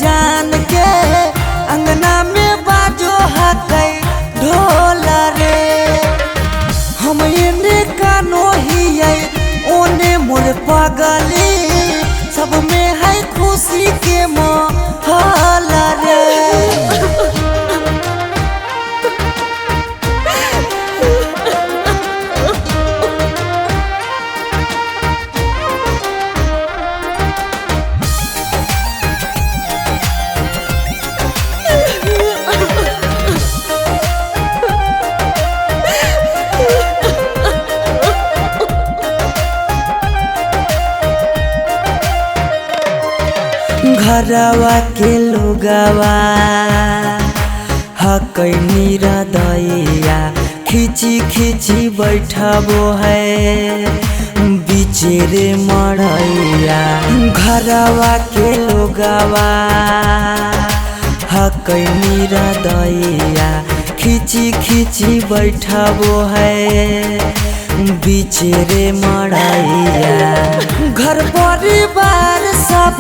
जान के अंगना में बाजो हकै ढोल रे। हम एने कानो हियै ओने मोर पगली, सब में है खुशी के माहौल रे। घरवा के लोगवा हकै निरदैया, खिची खिची बैठबो है बीचे रे मड़ैया। घरवा के लोगवा हकै निरदैया, खिची खिची बैठबो है बीचे रे मड़ैया। घर परिवार सब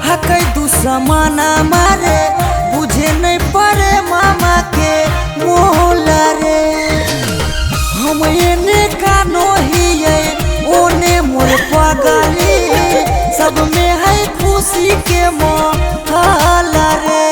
हकै दुश्मना मारे, बुझे नहीं पड़े मामा के मोल रे। हम एने कानो हियै ओने मोर पगली, सब में है खुशी के माहौल रे।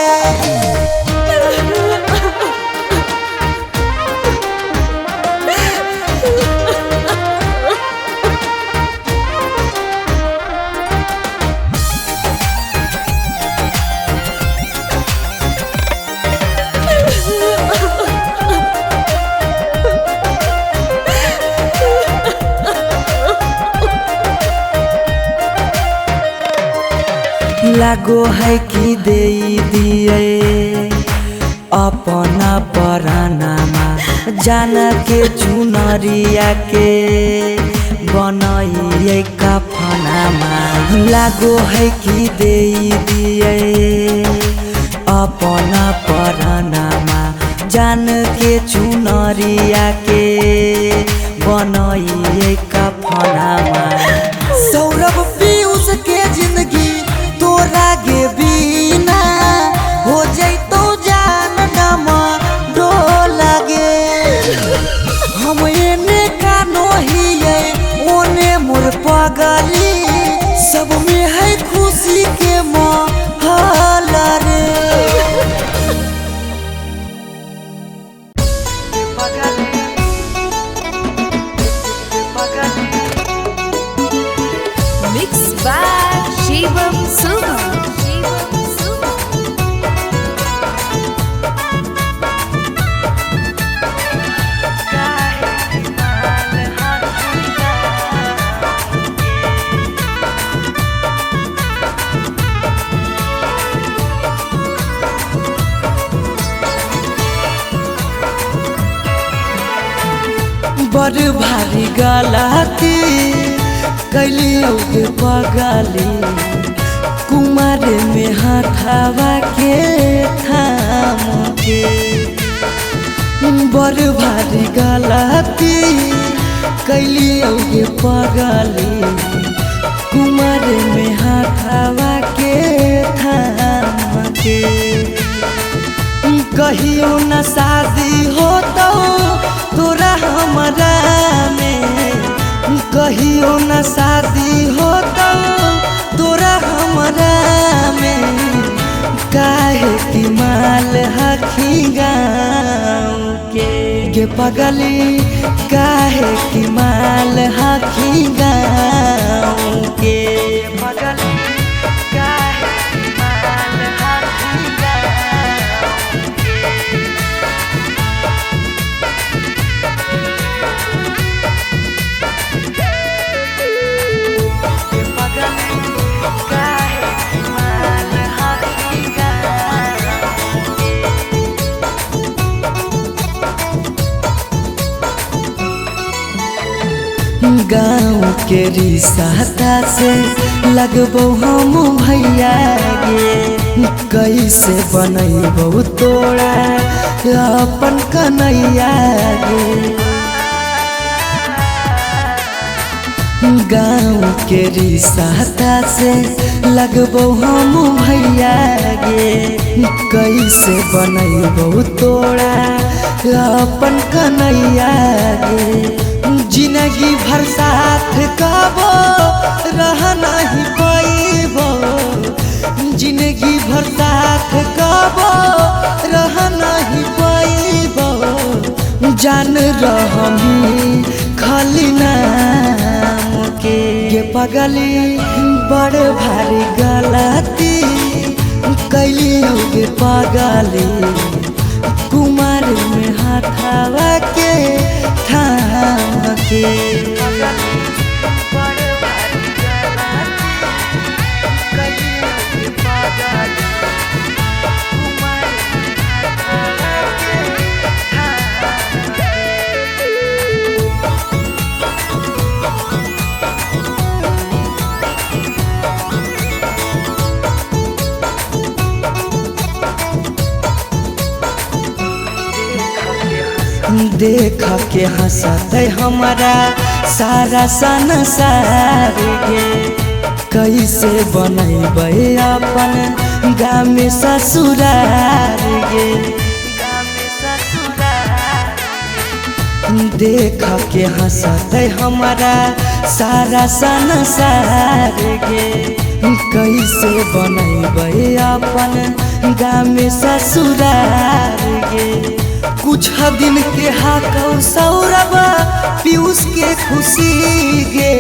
लागो है कि दे दिए अपना परानामा, जान के चुनरिया के बनाइए कफनामा। लागो है कि दे दिए अपना परानामा, जान के चुनरिया के बनाइए कफनामा। सौरभ पीयूष के जिंदगी तोरा गे बिना हो जैतो जान नमा डोल गे। हम एने कानो हियै ओने मोर पगली, सब में है खुशी के माहौल रे। Mixed by Shivam Suman. बड़ भारी गलती कैलियो गे पगली, कुमार में हाथवा के थाम के। बड़ भारी गलती कैलियो गे पगली, कुमार में हाथवा के थाम के। कहियो न शादी होतो तोरा हमरा में, कहियो न शादी होतो तोरा हमरा में। काहे कि माल हखी गाँव के गे पगली, काहे कि माल हखी गाँव के पगली। गाँव के रिश्ता से लगबो हम भैया गे, कैसे बनैबो तोरा अपन कन्हैया गे। गाँव के रिश्ता से लगबो हम भैया गे कैसे बनैबौ तोड़ा अपन कन्हैया गे जिंदगी भर साथ कबो रह नहीं पैबो जिंदगी भर साथ कबो रह नहीं पैबो जान रहमी खाली नाम के पगली बड़ भारी गलती कैली गे पगली कुमार में हाथावा के थाम के देख के हंसते हमारा सारा संसार गे कैसे बनैबै अपन गाँव में ससुरार गे देख के हंसते हमारा सारा संसार गे कैसे बनैबै अपन गाँव में ससुरार गे कुछ दिन के हाकौ सौरभ पीयूष के खुशी गे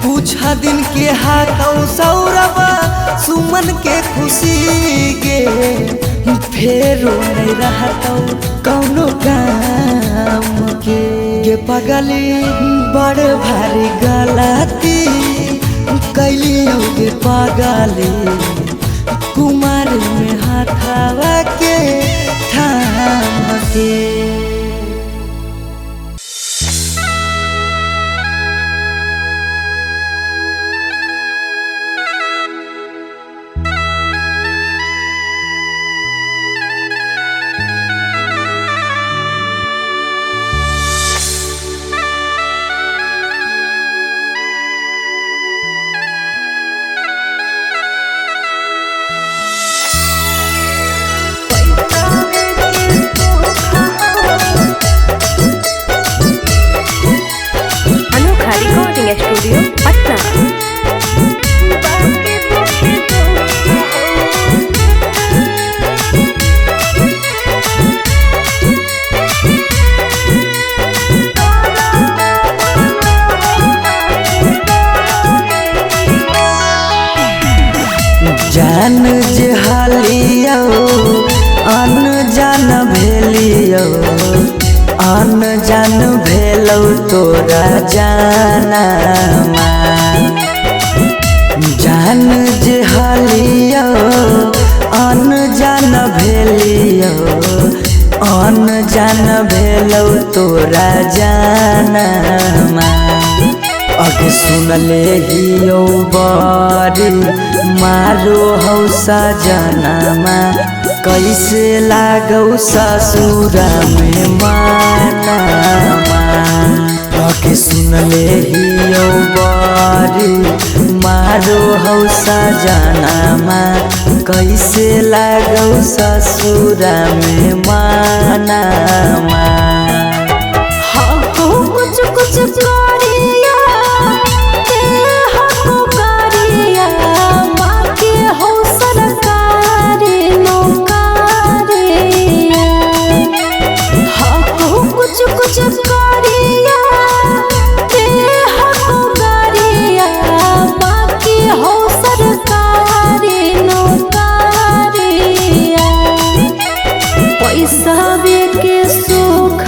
कुछ दिन के हाकौ सौरभ सुमन के खुशी गे फेरो नहीं रहतौ कौनो काम के पगली बड़ भारी गलती कैली गे पगली कुमार में हाथावा के थाम के स्टूडियो पटना। जान जे हालियो अन जान भेलियो अन जान भेलौ तोरा जाना जान जे हालियो अन जान भेलियो अन जान भेलौ तोरा जाना अग सुनले हियो बारी मारो हौ सजनमा कैसे लागौ ससुरा में मानमा अग सुनले हियो बारी मारो हौ सजनमा कैसे लागौ ससुरा में मानमा कुछ कुछ के सुख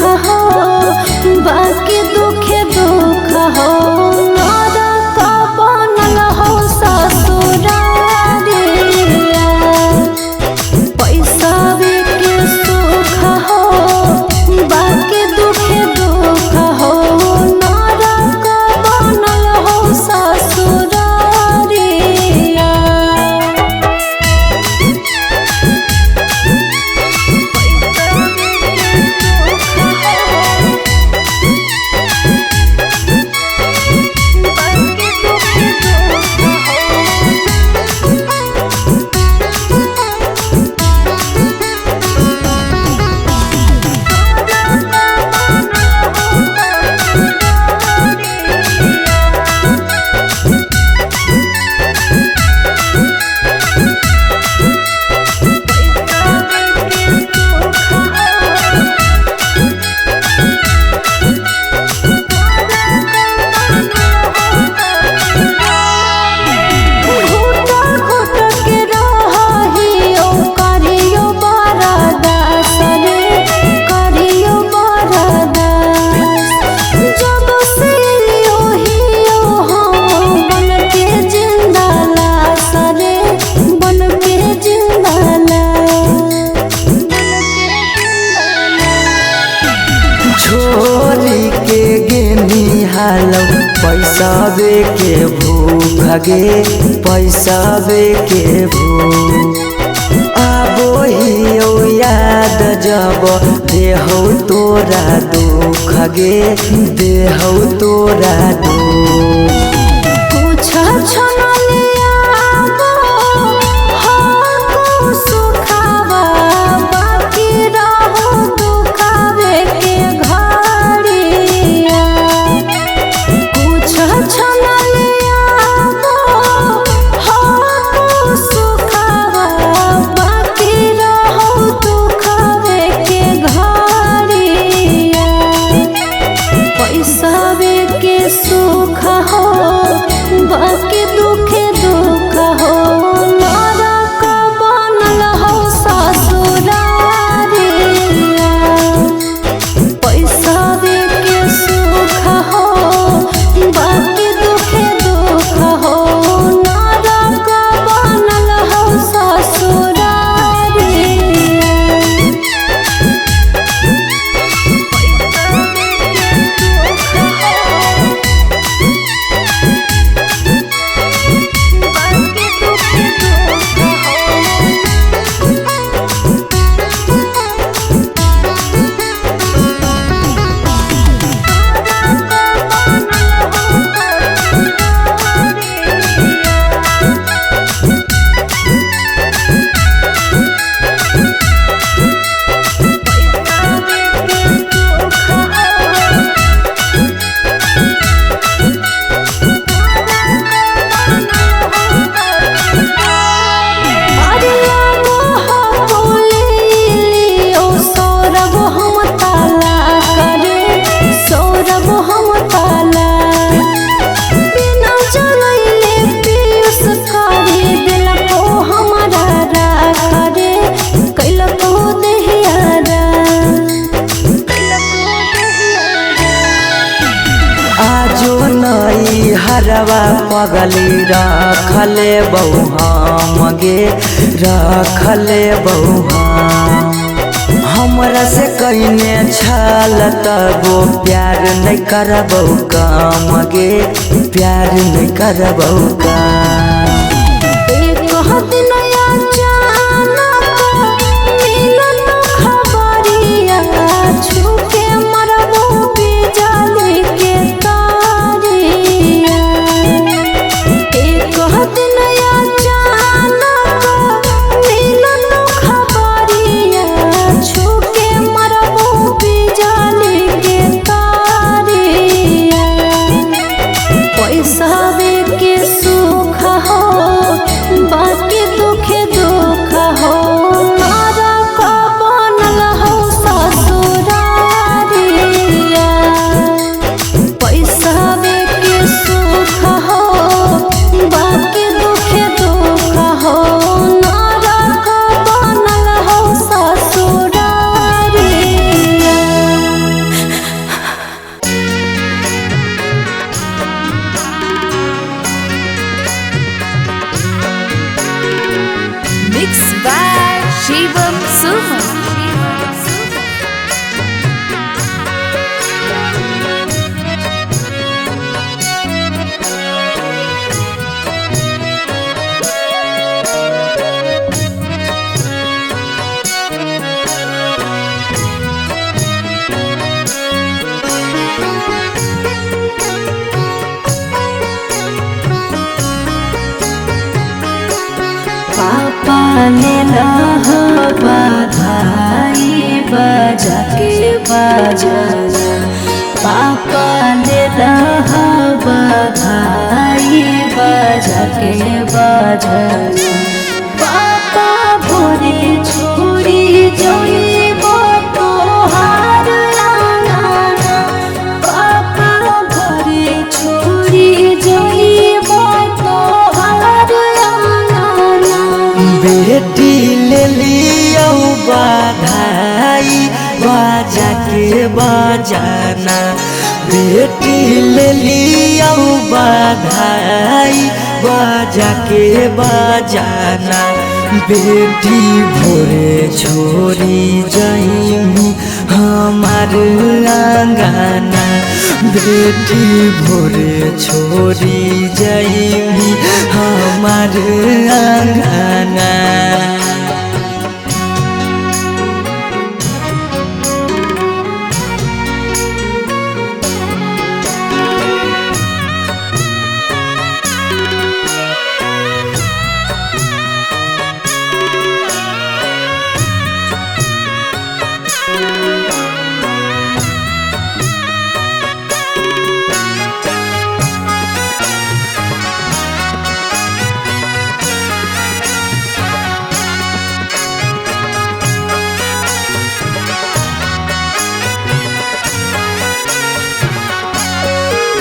पैसावे के भूख गे पैसावे के भूख आबो हियो याद जब देहौ तोरा दुख गे देहौ तोरा दुख कुछ सुख हो बाकी दुखे दुख हो नरक बनल हो ससुरारिया पैसावे के सुख हो बाकी दुखे दुख हो नरक बनल हो ससुरारिया हरवा पगली रखले बहुम गे रखले बहुम हमरा से कइने छल तबो प्यार नहीं करबौ काम गे प्यार नहीं करबौ काम पैसावे के सुख हो बाकी दुखे दुख हो नरक बनल हो ससुरारिया पैसावे के सुख हो बाकी दुखे दुख हो नरक बनल हो ससुरारिया Mixed by Shivam Suman. पापा ने बधाई बजा के बजाना पापा ने बधाई बजा के बजाना पापा भोरे छोड़ी जइबो तोहार आंगना पापा भोरे छोड़ी जइबो तोहार आंगना बेटी ले लियो बधाई बजा के बजाना बेटी ले लियो बधाई बजा के बजाना बेटी भोरे छोड़ी जाइमी हमार आंगना बेटी भोरे छोड़ी जाइबी हमार आंगना।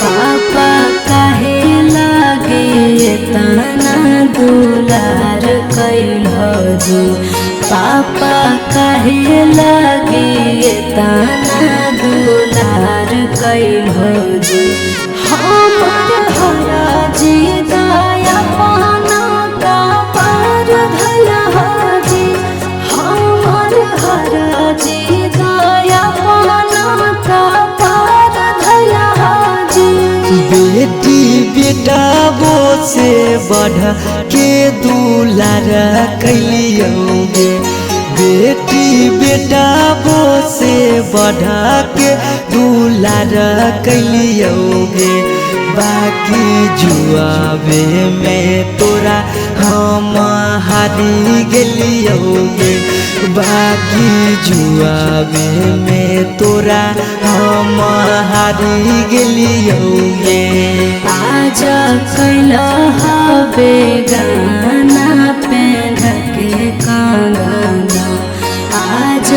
पापा काहे लागे तना दुलार कैल जी। पापा काहे लागे तना दुलार कैल जी। हमर हरा जी दया पाना का पार धया जी। हमर हरा जी दया पाना का पार धया जी। बेटी बेटा वो से बढ़ के दुलार कैलियोगे। बेटी बेटा वो से बढ़ के दुलार कैलियोगे। बाकी जुआवे में तोरा हम हारी गेलियोगे। बाकी जुआवे में तोरा हम हारी गेलियोगे। आज कैल हवे गाना पेंध के कंगना। आज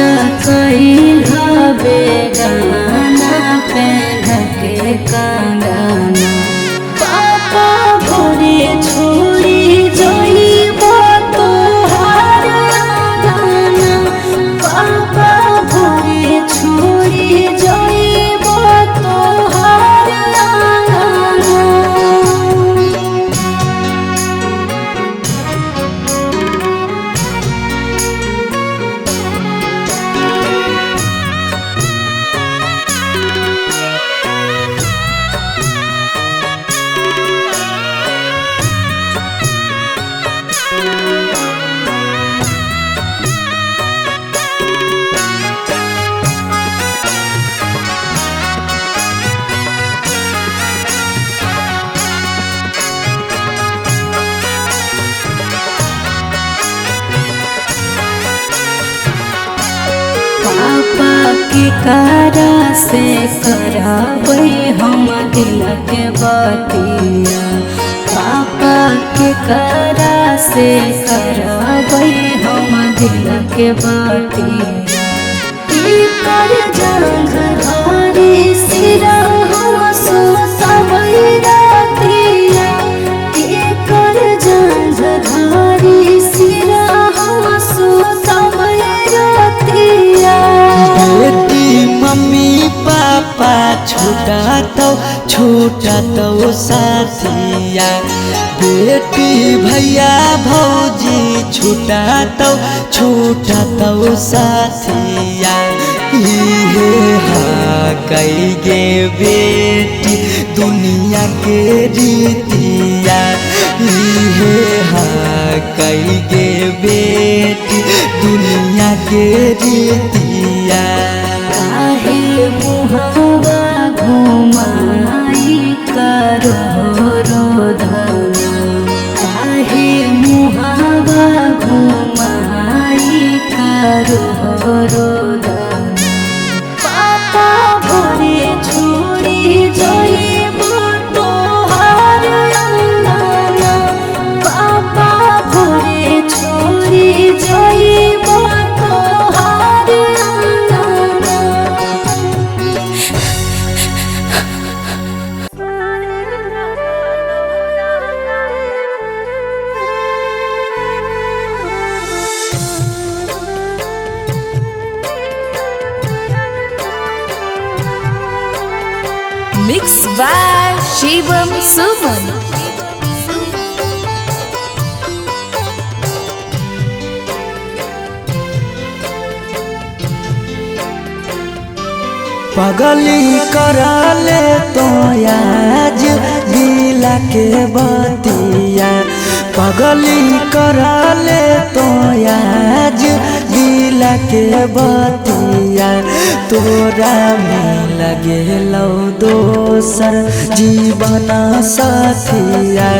कैल हवे गाना पेंध के कंगना। पापा भोरे छोड़ी जइबो तोहार आंगना। पापा भोरे छोड़ी जइबो तोहार आंगना। पापा के करा से कराबै हम दिल के बतिया। पापा के करा से कराबै हम दिल के बतिया। कर जंग धारी सिरा हम सुतबै रातिया। कर जंग धारी सिरा हम सुतबै रातिया। बेटी मम्मी पापा छूटा तो साथिया। बेटी भैया भौजी छूटा तो साथिया। इहे हा कई गे बेटी दुनिया के रीतिया। इहे हा कई गे बेटी दुनिया के रीतिया। काहे मुहवा घुमाई करो रोधना। काहे मुहवा घुमाई करो रोधना। पापा भोरे छोड़ी जइबो तोहार आंगना। पापा भोरे छोड़ी जइबो तोहार आंगना। Mixed by Shivam Suman. पगली कराले तो आज दिला के बतिया पगली कराले तो आज दिला के बतिया तोरा में लगे लो दोसर जीवन साथिया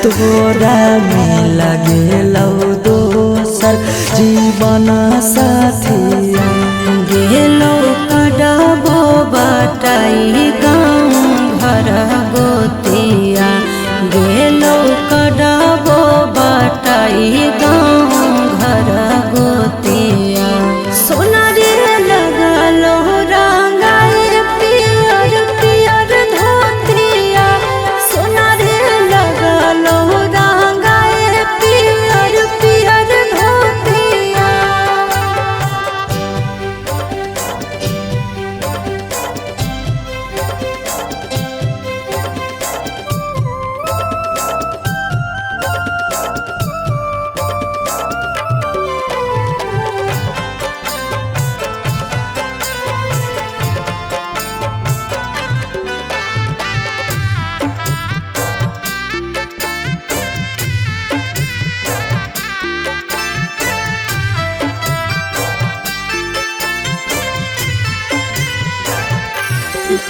तोरा में लगे लो दोसर जीवन साथिया गेलो कडाबो बटाई गाँव घर गोतिया गेलो कडाबो बटाई गाँव घर गोतिया सोना रे लगलो रंगाए पियर पियर धोतिया सोना रे लगलो रंगाए पियर पियर धोतिया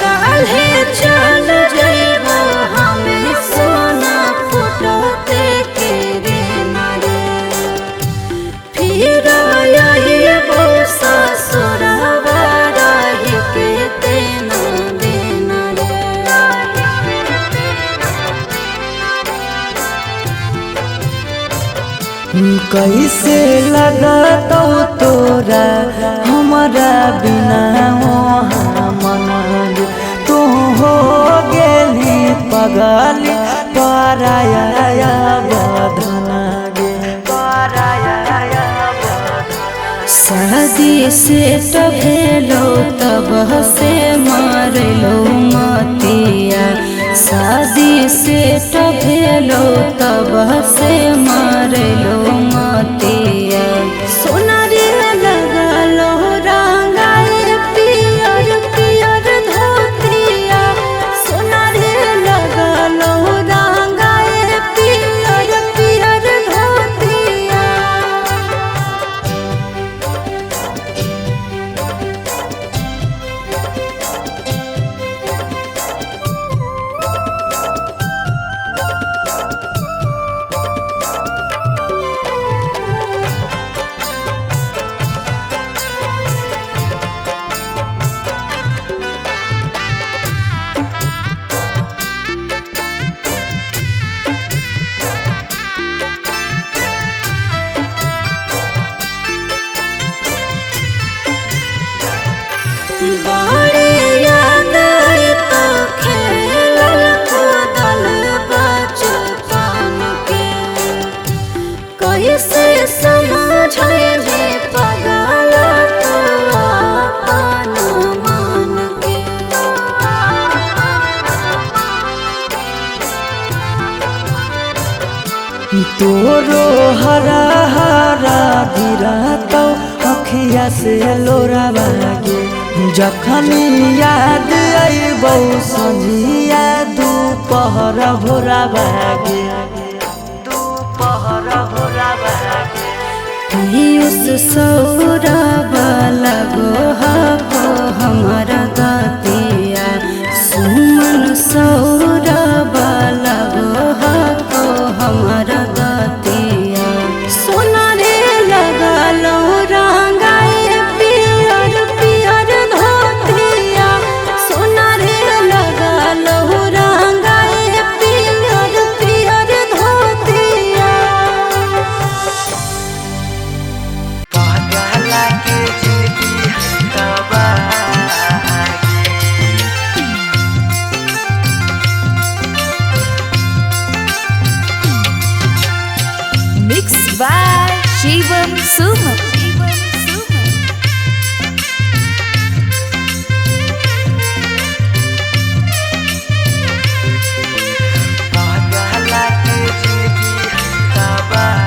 काल्हे चल जइबो हमें सोना फोटो देखे रे मारे फिर आइबो ससुरवा रही के देना देना कैसे लगतो तोरा हमारा बिना मन तू हो गेली पगली पराया बधन गे पराया शादी से तो भेलो तब से मारलो मतिया शादी से तो भेलो तब से मारलो मतिया सोना रे लगलो रंगाए पियर पियर धोतिया सोना रे लगलो रंगाए पियर पियर धोतिया बड़ी याद तो खेलल कूदल बचपन के कैसे समझे पगल तो अपन मन के तोरो हरा हरा गिरतो अखिया से लोरा बागे जखनी याद आइबो संझिया दोपहर भोरा बागे दोपहर भोरा बागे पीयूष सौरभ लगो हको हमारा गतिया सुमन सौरभ लगो हको हमारा गतिया सोना रे लगलो रंगाए पियर पियर धोतिया सोना रे लगलो रंगाए पियर पियर धोतिया पागला के जिंदगी तबाह Mixed by Shivam Suman. पागला के जिंदगी तबाह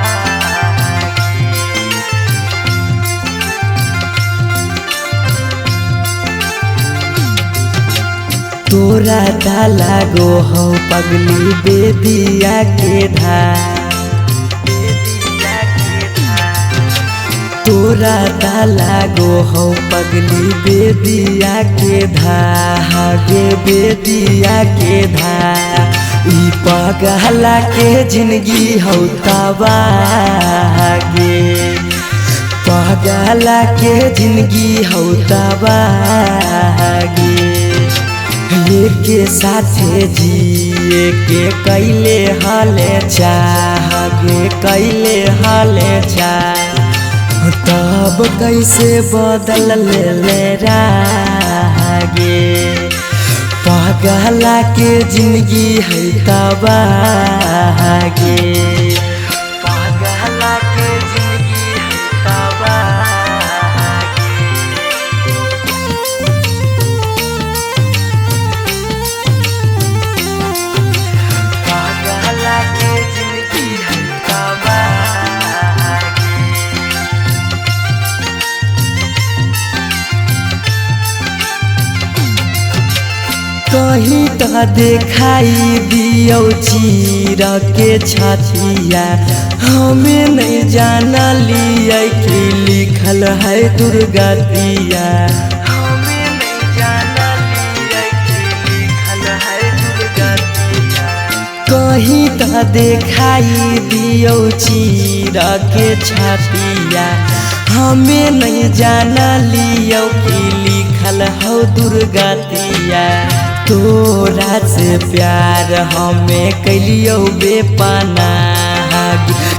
तोरा ता लागो हो पगली बेदिया के धार, तोरा ता लागो हो पगली बेदिया के धागे, बेदिया के धार। ई पगला के जिंदगी हो तबागे, पगला के जिंदगी हो तबागे। के साथे जिए के कैले हाले चाहगे, कैले हाले चाह। तब कैसे बदल ले रागे, पगला के जिंदगी है तबागे, पगला के जिंदगी है तबागे। पगला के जिंदगी है तबागे। कहीं तो देखाई दियो चीर के छतिया, हमें नहीं जाना लिया कि लिखल है दुर्गतिया, हमें नहीं जाना लिया कि लिखल है दुर्गतिया। कहीं तो देखाई दियो चीर के छतिया, हमें नहीं जाना लियो कि लिखल हो दुर्गतिया। तोरा से प्यार हमें कैलियो बेपाना,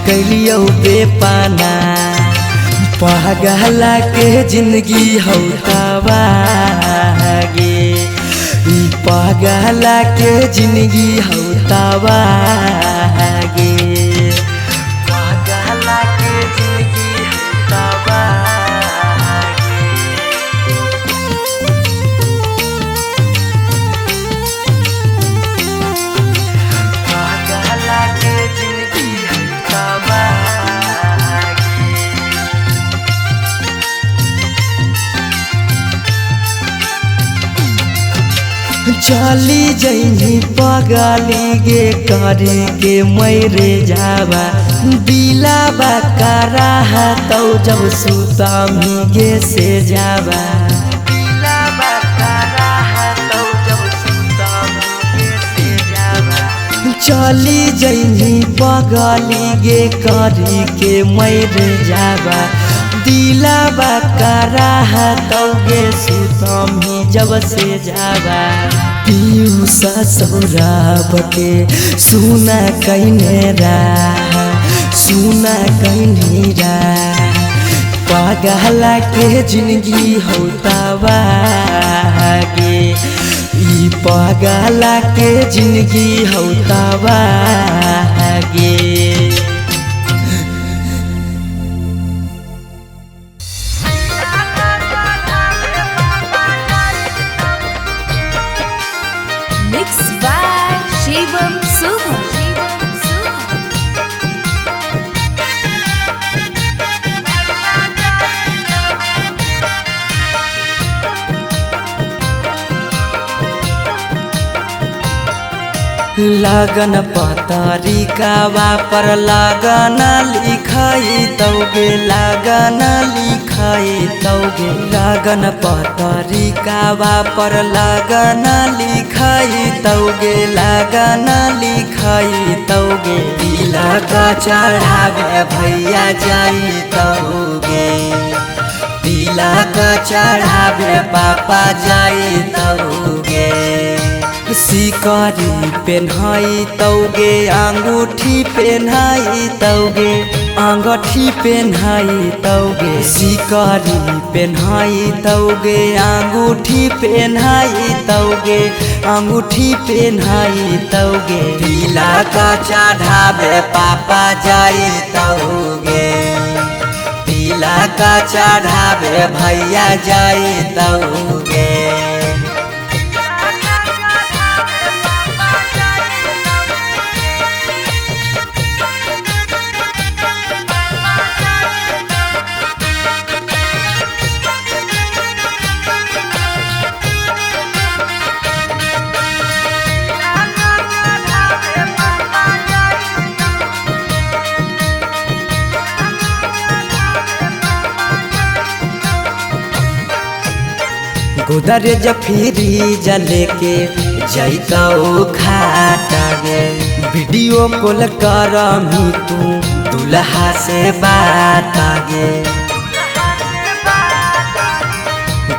कैलियो बेपाना। पगला के जिंदगी हो तबागे, ई पगला के जिंदगी हो तबागे, पगला के जिंदगी हो तबागे। चली जैनी पगली गे करे के मैरे जावा, दिलाबा करा तो जब सुता गे से जावा, दिलाबा करा तो जब सुता गे से जावा। चली जैनी पगली गे करे के मैरे जावा, दिलाबा करा तो गे सुतमी जब से जावा। पीयूष सौरभ के सुना कहने रा, सुना कहने रा। पगला के जिंदगी हो तबागे, ई पगला के जिंदगी हो तबागे। Mixed by Shivam Sumam. लगन पतरिकावा पर लगन लिखाई तौगे, लगन लिखाई तौगे। लगन पतरिकावा पर लगन लिखाई तौगे, लगन लिखाई तौगे। तिलक चढ़ावे भैया जाई तौगे, तिलक चढ़ावे पापा जाई तौगे। सिकरी पेन्हाई तौगे, अंगूठी पेन्हाई तौगे, अंगूठी पेन्हाई तौगे। सिकरी पेन्हाई तौगे, अंगूठी पेन्हाई तौगे, अंगूठी पेन्हाई तौगे। तिलक चढ़ावे पापा जाई तौगे, तिलक चढ़ावे भैया जाई तौगे। गोदरेज फ्रिज लेके जैतौ खाटा गे वीडियो कॉल करमी तू दुल्हा से बात गे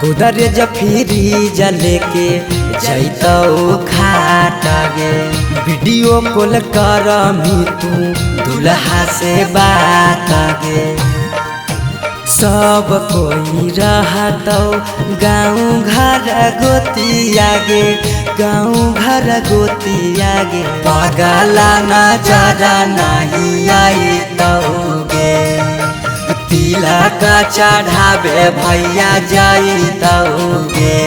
गोदरेज फ्रिज लेके जैतौ खाटा गे वीडियो कॉल करमी तू दुल्हा से बात गे सब कोई रहतौ गाँव घर गोतिया गे गाँव घर गोतिया गे पगला नजर नहीं आइतौगे तिलक चढ़ावे भैया जइतौगे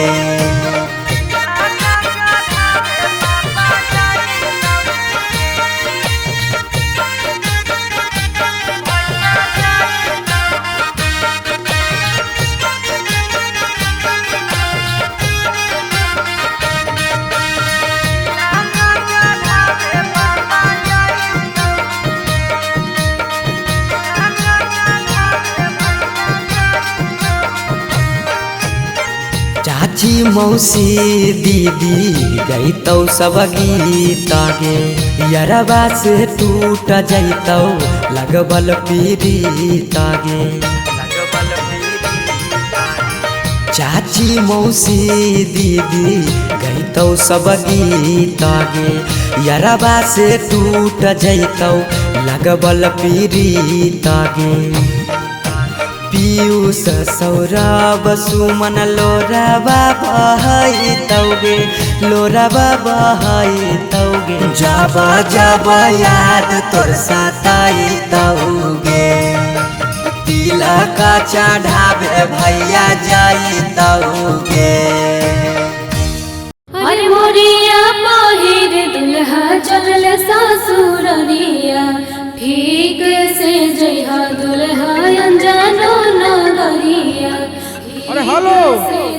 चाची मौसी दीदी गईतौ सब गीत गे यरबा से टूट जैतौ लगबल पीड़ित गे चाची मौसी दीदी गईतौ सब गीत गे यरबा से टूट जैतौ लगबल पीड़ित गे पीयूष सौरभ सुमन लोराबा बहैतौगे लोराबा बहैतौगे जब जब याद तोर सताइतौगे तिलक चढ़ावे भैया जइतौगे अरे मोरिया पहिर दुल्हा चलल ससुररिया ठीक से जइहा दुल्हा अनजानो नगरिया। अरे हेलो,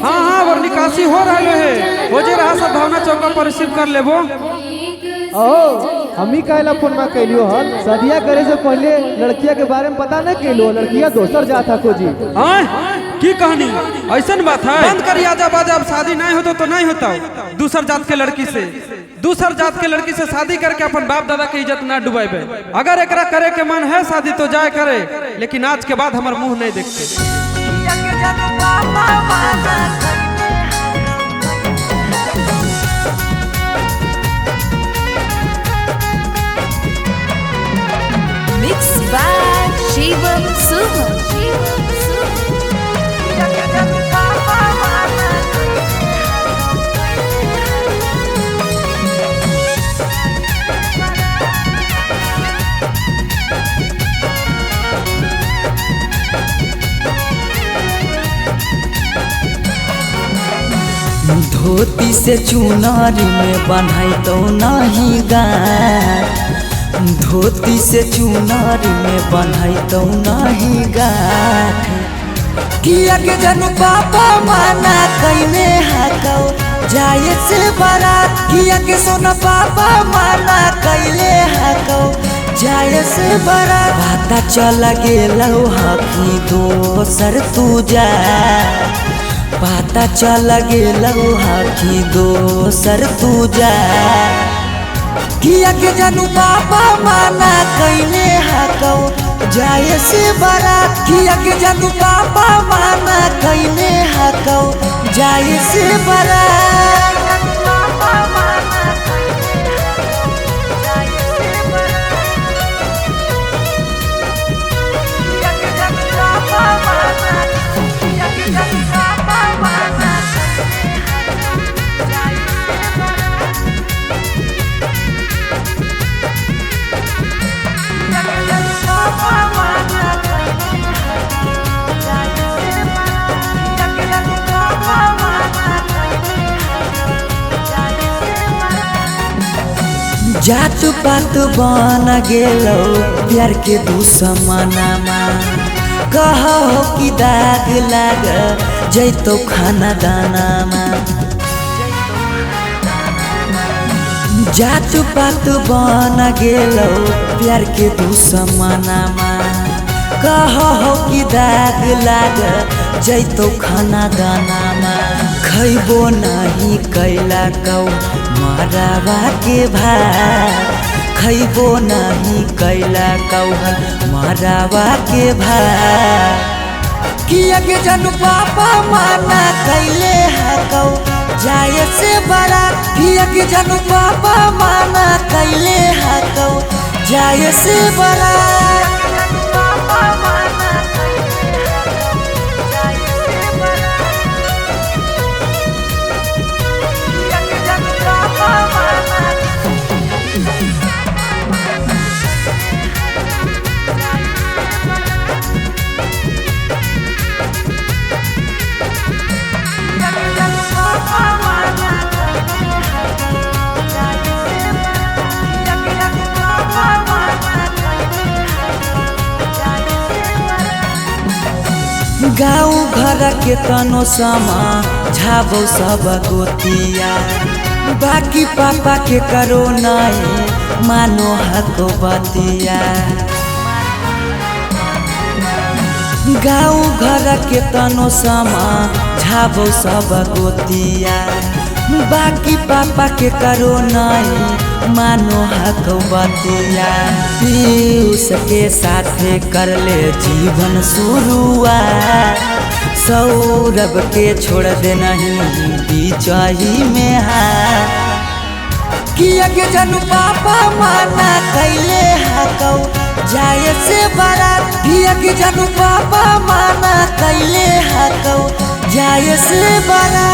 हाँ और निकासी हो रहे है हो जे रहा सब भावना चौका पर रिसीव कर लेबो। हमी कहला फोन में कैलियो हल शादिया करे से पहले लड़किया के बारे में पता नहीं कैलो लड़किया दोसर जाता खोजी। की कहानी ऐसन बात है बंद कर आजा बाजा अब शादी नहीं होता तो नहीं होता दूसर जात के लड़की से शादी करके अपन बाप दादा के इज्जत ना डुबाइबे। अगर एकरा करे के मन है शादी तो जाए करे लेकिन आज के बाद हमार मुंह नहीं देखते। Mixed by Shivam Suman. धोती से चुनारी में बन्हाई तो नहीं गाठ धोती से चुनारी में बन्हाई तो नहीं गाठ किया के जनु पापा माना कैले हाकौ जाए से बारात किया के सोना पापा माना कैले हाकौ जाए से बारात पता चल गेलौ हकी दोसर तू जा पता चल गेलौ हकी दोसर तू जा किया के जानू पापा माना कैले हाकौ जाए से बारात किया के जानू पापा माना कैले हाकौ जाए से बारात जात पात बन गेलौ प्यार के दुश्मनमा कहो कि दाग लाग जैतो खाना दानामा जात पात बन गेलौ प्यार के दुश्मनमा कहो कि दाग लाग जैतो खाना दाना खैबो नहीं कैला कौ मरावा के भात खैबो नहीं कैला कौ मरावा के भात किया के जानू पापा माना कैले हकौ जाए से बड़ा किया के जानू पापा माना कैले हकौ जाए से बड़ा गाँव घर के तनो समा झाबो सब गोतिया बाकी पापा के करो नहीं मानो हको बतिया गाँव घर के तनो समा झाबो सब गोतिया बाकी पापा के करो नहीं मानो हको बतिया पीयूष के साथे कर ले जीवन शुरुआत सौरभ के छोड़ दे नहीं बीचही में हाथ किया के जानू पापा माना कैले हकौ जाए से बड़ा किया के जानू पापा माना कैले हकौ जाए से बड़ा।